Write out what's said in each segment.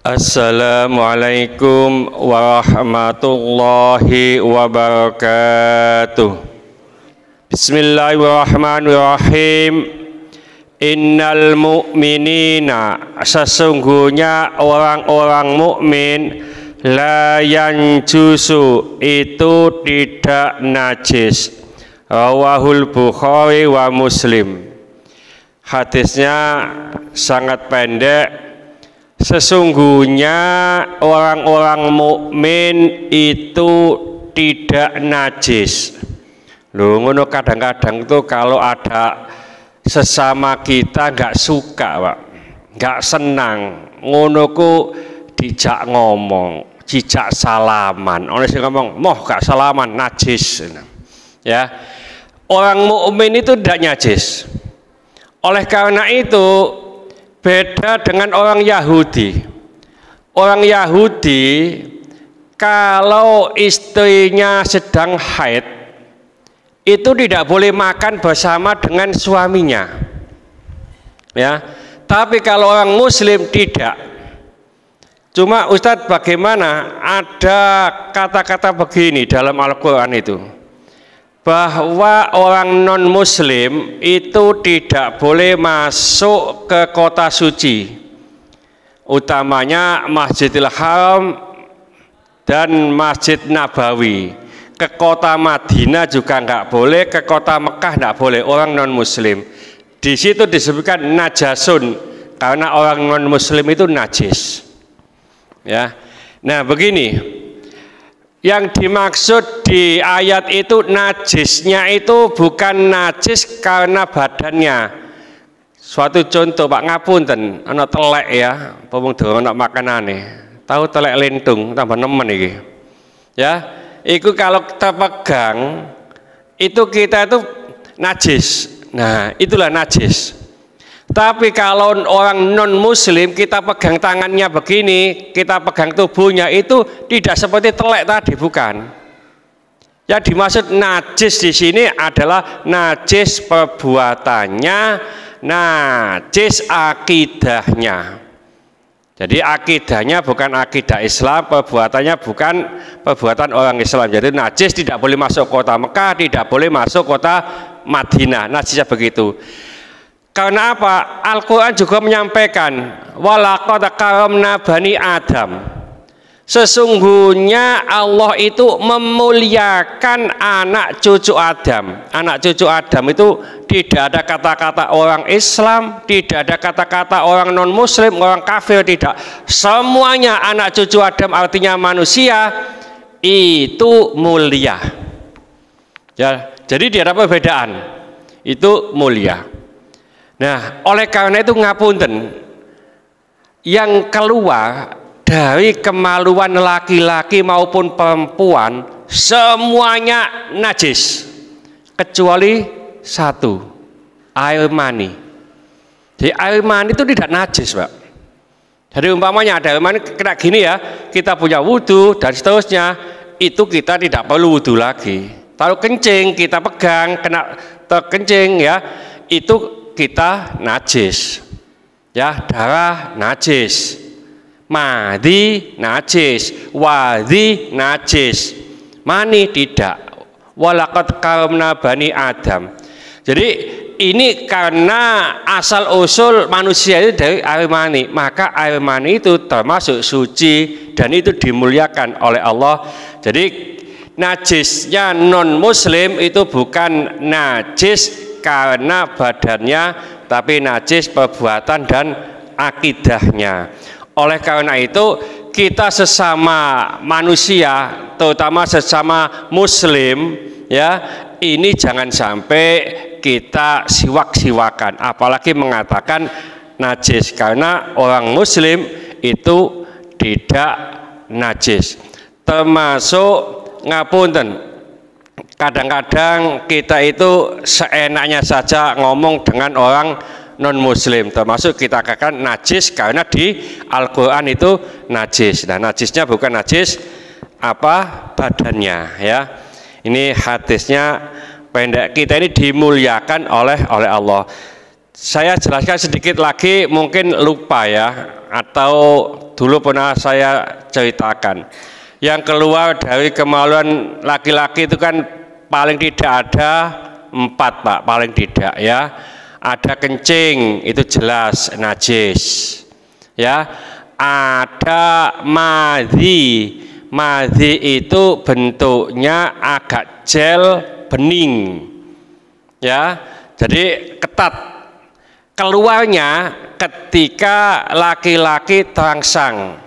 Assalamualaikum warahmatullahi wabarakatuh. Bismillahirrahmanirrahim. Innal mu'minina, sesungguhnya orang-orang mukmin, la yanjusu, itu tidak najis. Rawahul Bukhari wa Muslim. Hadisnya sangat pendek. Sesungguhnya orang-orang mukmin itu tidak najis. Loh, ngono kadang-kadang tuh kalau ada sesama kita nggak suka, Pak, nggak senang, ngono ku dijak ngomong, dijak salaman. Orang sing ngomong, moh gak salaman, najis. Ya, orang mukmin itu tidak najis. Oleh karena itu beda dengan orang Yahudi. Orang Yahudi kalau istrinya sedang haid itu tidak boleh makan bersama dengan suaminya. Ya. Tapi kalau orang Muslim tidak. Cuma Ustadz, bagaimana ada kata-kata begini dalam Al-Qur'an itu, bahwa orang non-muslim itu tidak boleh masuk ke kota suci, utamanya Masjidil Haram dan Masjid Nabawi. Ke kota Madinah juga nggak boleh, ke kota Mekah nggak boleh, orang non-muslim. Di situ disebutkan najasun, karena orang non-muslim itu najis. Ya, nah begini. Yang dimaksud di ayat itu najisnya itu bukan najis karena badannya. Suatu contoh, Pak, ngapunten, ana telek ya, pomong do ana makanane. Tahu telek lentung tambah nemen iki. Ya, itu kalau kita pegang itu kita itu najis. Nah, itulah najis. Tapi kalau orang non-muslim kita pegang tangannya begini, kita pegang tubuhnya, itu tidak seperti telek tadi, bukan. Yang dimaksud najis di sini adalah najis perbuatannya, najis akidahnya. Jadi akidahnya bukan akidah Islam, perbuatannya bukan perbuatan orang Islam. Jadi najis tidak boleh masuk kota Mekah, tidak boleh masuk kota Madinah. Najisnya begitu. Karena apa? Al-Quran juga menyampaikan, walaqad karamna bani Adam. Sesungguhnya Allah itu memuliakan anak cucu Adam. Anak cucu Adam itu tidak ada kata-kata orang Islam, tidak ada kata-kata orang non-muslim, orang kafir, tidak. Semuanya anak cucu Adam, artinya manusia, itu mulia. Ya, jadi tidak ada perbedaan. Itu mulia. Nah, oleh karena itu ngapunten, yang keluar dari kemaluan laki-laki maupun perempuan semuanya najis kecuali satu, air mani. Jadi air mani itu tidak najis, Pak. Jadi umpamanya ada air mani kena gini ya, kita punya wudhu dan seterusnya, itu kita tidak perlu wudhu lagi. Kalau kencing kita pegang, kena terkencing ya, itu kita najis. Ya, darah najis, madi najis, wadi najis, mani tidak. Walaqad karamna bani Adam. Jadi ini karena asal usul manusia itu dari air mani, maka air mani itu termasuk suci dan itu dimuliakan oleh Allah. Jadi najisnya non muslim itu bukan najis karena badannya, tapi najis perbuatan dan akidahnya. Oleh karena itu kita sesama manusia, terutama sesama muslim ya, ini jangan sampai kita siwak-siwakan, apalagi mengatakan najis, karena orang muslim itu tidak najis. Termasuk ngapunten, kadang-kadang kita itu seenaknya saja ngomong dengan orang non-muslim, termasuk kita katakan najis karena di Al-Quran itu najis. Nah, najisnya bukan najis apa badannya ya. Ini hadisnya pendek, kita ini dimuliakan oleh Allah. Saya jelaskan sedikit lagi, mungkin lupa ya, atau dulu pernah saya ceritakan, yang keluar dari kemaluan laki-laki itu kan paling tidak ada 4 Pak, paling tidak ya. Ada kencing, itu jelas najis ya. Ada madhi, madhi itu bentuknya agak gel bening ya, jadi ketat. Keluarnya ketika laki-laki terangsang,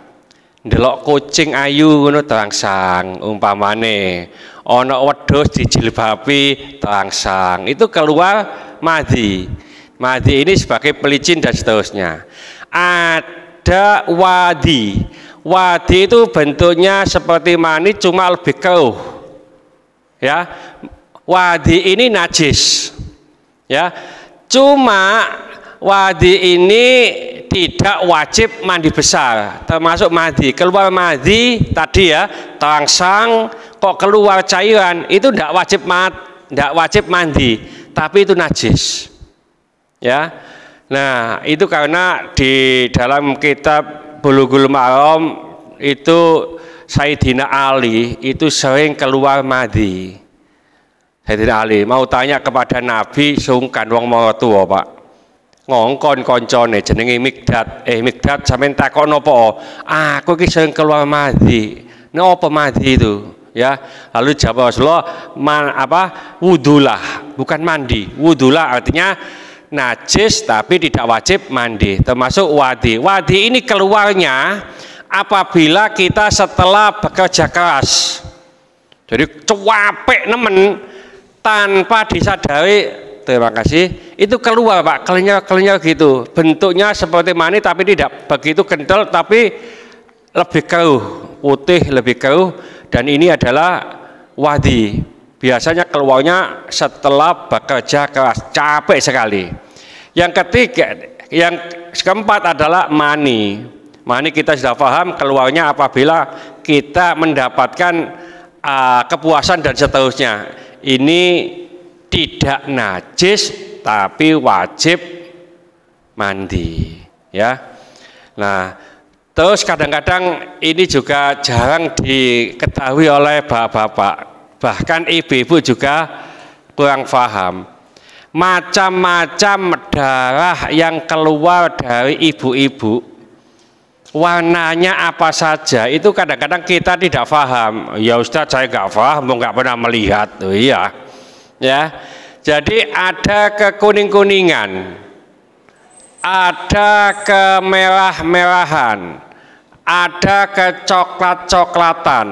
ndelok kucing ayu ngono terangsang, umpamane ana wedhus dijilbabi terangsang, itu keluar madhi. Madhi ini sebagai pelicin dan seterusnya. Ada wadi. Wadi itu bentuknya seperti mani cuma lebih keruh. Ya. Wadi ini najis. Ya. Cuma wadi ini tidak wajib mandi besar, termasuk madi. Keluar madi tadi ya, terangsang kok keluar cairan, itu tidak wajib mandi, tapi itu najis. Ya, nah itu karena di dalam kitab Bulughul Maram itu Sayyidina Ali itu sering keluar madi. Sayyidina Ali mau tanya kepada Nabi, sungkan wong mau tua Pak, ngongkon koncone jenenge Mikdad, Mikdad sampean takon napa? Aku iki sering keluar madi. Napa madi itu? Ya, lalu jawab Rasulullah, wudulah, bukan mandi. Wudulah artinya najis tapi tidak wajib mandi, termasuk wadi. Wadi ini keluarnya apabila kita setelah bekerja keras, jadi capek nemen tanpa disadari, terima kasih, itu keluar Pak, kelenjar gitu, bentuknya seperti mani tapi tidak begitu kental, tapi lebih keruh, putih lebih keruh, dan ini adalah wadi. Biasanya keluarnya setelah bekerja keras, capek sekali. Yang ketiga, yang keempat adalah mani. Mani kita sudah paham keluarnya apabila kita mendapatkan kepuasan dan seterusnya. Ini tidak najis tapi wajib mandi. Ya. Nah, terus kadang-kadang ini juga jarang diketahui oleh bapak-bapak. Bahkan ibu-ibu juga kurang paham. Macam-macam darah yang keluar dari ibu-ibu, warnanya apa saja, itu kadang-kadang kita tidak paham. Ya Ustaz, saya nggak paham, nggak pernah melihat. Oh, iya, ya. Jadi ada kekuning-kuningan, ada kemerah-merahan, ada kecoklat-coklatan,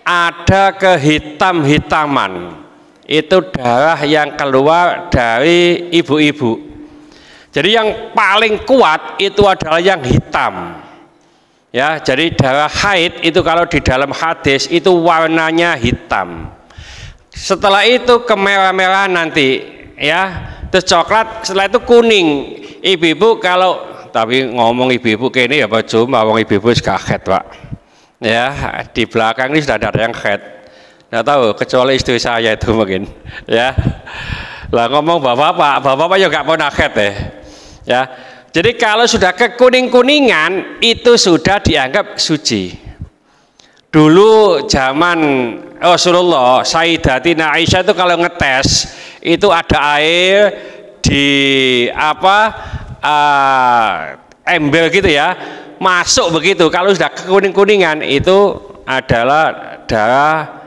ada kehitam-hitaman. Itu darah yang keluar dari ibu-ibu. Jadi yang paling kuat itu adalah yang hitam. Ya, jadi darah haid itu kalau di dalam hadis itu warnanya hitam. Setelah itu kemerah-merahan nanti, ya, terus coklat, setelah itu kuning. Ibu-ibu kalau, tapi ngomong ibu-ibu kayak ini ya Pak, cuma ngomong ibu-ibu kaget Pak. Ya, di belakang ini sudah ada yang head, nggak tahu kecuali istri saya itu mungkin, ya. Lah ngomong bapak-bapak juga nggak pernah head ya. Jadi kalau sudah kekuning-kuningan itu sudah dianggap suci. Dulu zaman Rasulullah, Sayyidatina Aisyah itu kalau ngetes itu ada air di ember gitu ya, masuk begitu. Kalau sudah kekuning-kuningan itu adalah darah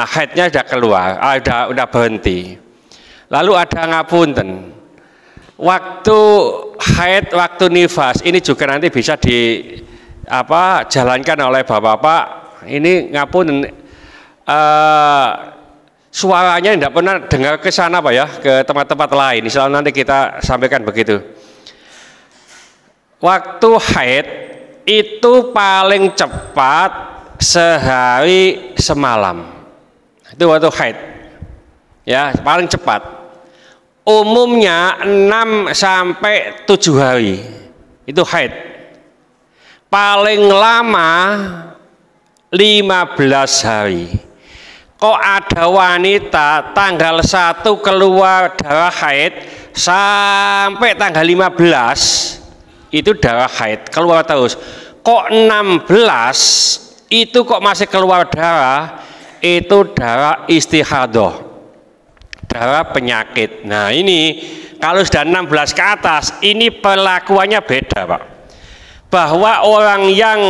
haidnya sudah keluar, sudah berhenti. Lalu ada ngapunten, waktu haid, waktu nifas, ini juga nanti bisa jalankan oleh bapak-bapak. Ini ngapunten, suaranya tidak pernah dengar ke sana Pak ya, ke tempat-tempat lain. Insya Allah nanti kita sampaikan begitu. Waktu haid itu paling cepat sehari semalam. Itu waktu haid. Ya, paling cepat. Umumnya 6 sampai 7 hari. Itu haid. Paling lama 15 hari. Kok ada wanita tanggal 1 keluar darah haid sampai tanggal 15 itu darah haid keluar terus. Kok 16 itu kok masih keluar darah, itu darah istihadah, darah penyakit. Nah ini kalau sudah 16 ke atas ini perlakuannya beda Pak. Bahwa orang yang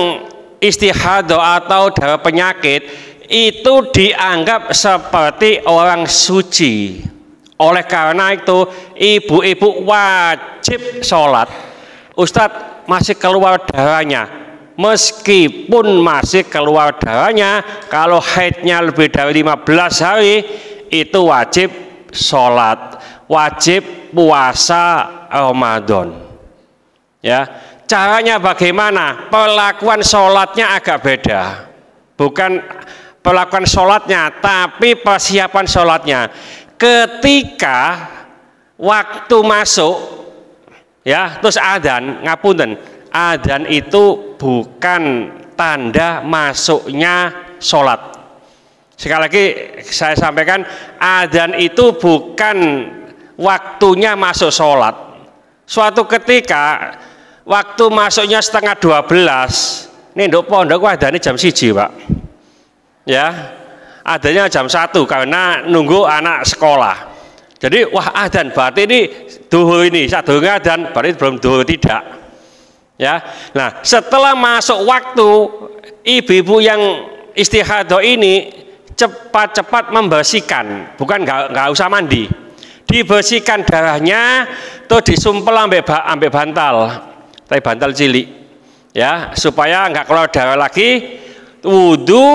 istihadah atau darah penyakit itu dianggap seperti orang suci. Oleh karena itu ibu-ibu wajib sholat. Ustadz masih keluar darahnya, meskipun masih keluar darahnya, kalau haidnya lebih dari 15 hari itu wajib sholat, wajib puasa Ramadan. Ya, caranya bagaimana? Perlakuan sholatnya agak beda, bukan perlakuan sholatnya, tapi persiapan sholatnya. Ketika waktu masuk, ya, terus adzan, ngapunten, adzan itu bukan tanda masuknya sholat. Sekali lagi saya sampaikan, adzan itu bukan waktunya masuk sholat. Suatu ketika waktu masuknya setengah 12, ini nduk pondok adzannya jam 1 Pak, ya, adzannya jam 1 karena nunggu anak sekolah. Jadi wah adzan berarti ini duhur, ini saat duhur adzan berarti belum duhur, tidak. Ya, nah setelah masuk waktu, ibu-ibu yang istihadah ini cepat-cepat membersihkan, bukan nggak usah mandi, dibersihkan darahnya, tuh disumpel ambek bantal, tapi bantal cilik, ya, supaya nggak keluar darah lagi. Wudhu,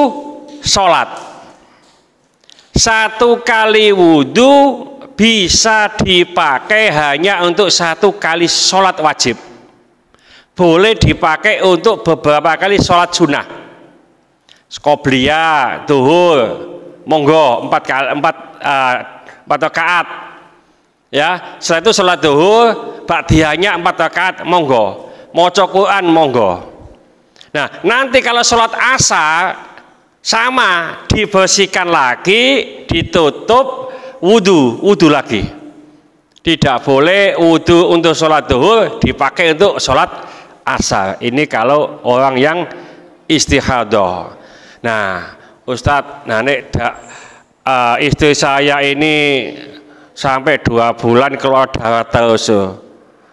sholat. 1 kali wudhu bisa dipakai hanya untuk 1 kali sholat wajib. Boleh dipakai untuk beberapa kali sholat sunnah. Qobliyah, duhur, monggo 4 rakaat. Ya, setelah itu sholat duhur, ba'diyahnya 4 rakaat, monggo. Maca Quran, monggo. Nah, nanti kalau sholat asar sama, dibersihkan lagi, ditutup, wudhu lagi. Tidak boleh wudhu untuk sholat duhur dipakai untuk sholat asar. Ini kalau orang yang istihadah. Nah, Ustadz, nah istri saya ini sampai 2 bulan keluar darah terus.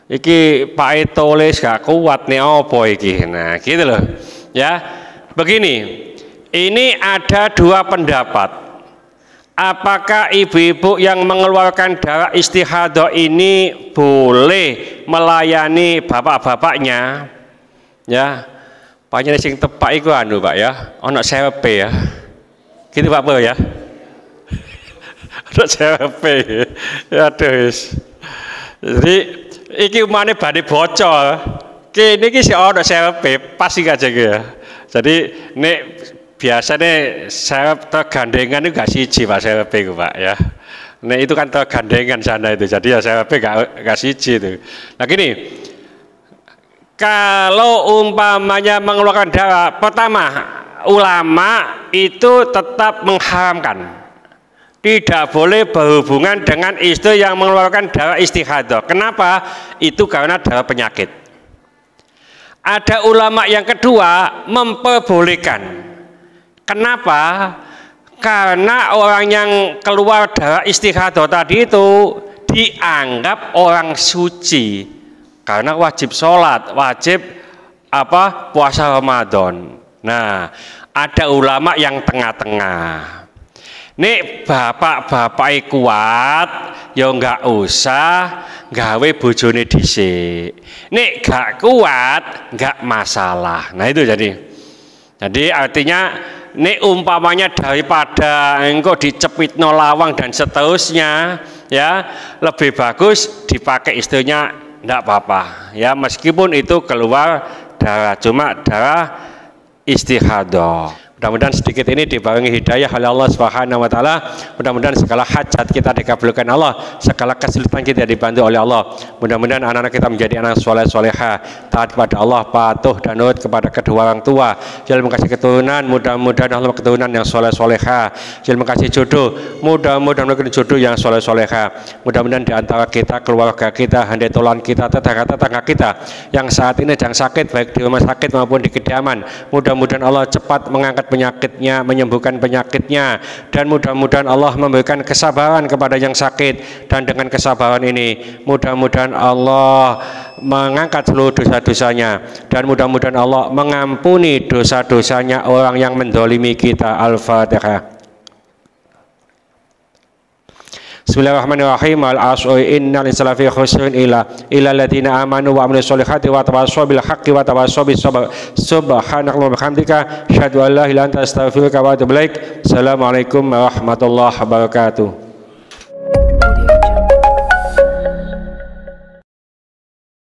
Iki Pak tulis gak kuat nih, apa iki? Nah, gitu loh. Ya, begini. Ini ada 2 pendapat. Apakah ibu-ibu yang mengeluarkan darah istihadah ini boleh melayani bapak-bapaknya? Ya, panjenengan sing tepak iku anu Pak ya, ana serepe ya. Gitu Pak ya. Ada serepe. Ya terus. Jadi iki umane badhe bocor. Kene iki sik ana serepe, pas iki aja ya. Jadi nek biasanya serep tergandengan itu gak siji Pak serep itu Pak ya. Nah itu kan tergandengan sana itu, jadi ya serep gak siji itu. Nah gini, kalau umpamanya mengeluarkan darah, pertama ulama itu tetap mengharamkan, tidak boleh berhubungan dengan istri yang mengeluarkan darah istihadah. Kenapa? Itu karena darah penyakit. Ada ulama yang kedua memperbolehkan. Kenapa? Karena orang yang keluar darah istihadah tadi itu dianggap orang suci, karena wajib sholat, wajib puasa Ramadan. Nah, ada ulama yang tengah-tengah. Nek bapak-bapak kuat, ya nggak usah gawe bojone dhisik. Nek gak kuat, nggak masalah. Nah itu jadi artinya nek umpamanya daripada engkau dicepitno lawang dan seterusnya, ya lebih bagus dipakai istrinya, ndak apa-apa. Ya meskipun itu keluar darah, cuma darah istihadah. Mudah-mudahan sedikit ini dibarengi hidayah oleh Allah Subhanahu wa taala. Mudah-mudahan segala hajat kita dikabulkan Allah, segala kesulitan kita dibantu oleh Allah. Mudah-mudahan anak-anak kita menjadi anak soleh soleha, taat kepada Allah, patuh dan nurut kepada kedua orang tua. Jangan kasih keturunan, mudah-mudahan Allah keturunan yang soleh soleha. Jangan kasih jodoh, mudah-mudahan memberikan jodoh yang soleh soleha. Mudah-mudahan di antara kita, keluarga kita, handai tolan kita, tetangga kita yang saat ini sedang sakit, baik di rumah sakit maupun di kediaman, mudah-mudahan Allah cepat mengangkat penyakitnya, menyembuhkan penyakitnya, dan mudah-mudahan Allah memberikan kesabaran kepada yang sakit, dan dengan kesabaran ini mudah-mudahan Allah mengangkat seluruh dosa-dosanya, dan mudah-mudahan Allah mengampuni dosa-dosanya orang yang mendolimi kita. Al-Fatihah. Bismillahirrahmanirrahim. Al-asri innal insana lafi khusrin illa alladziina aamanu wa 'amilus solihati wa tawassaw bil haqqi wa tawassaw bis sabr. Subhanakallahumma wa bihamdika asyhadu an la ilaha illa anta astaghfiruka wa atubu ilaik. Assalamualaikum warahmatullahi wabarakatuh.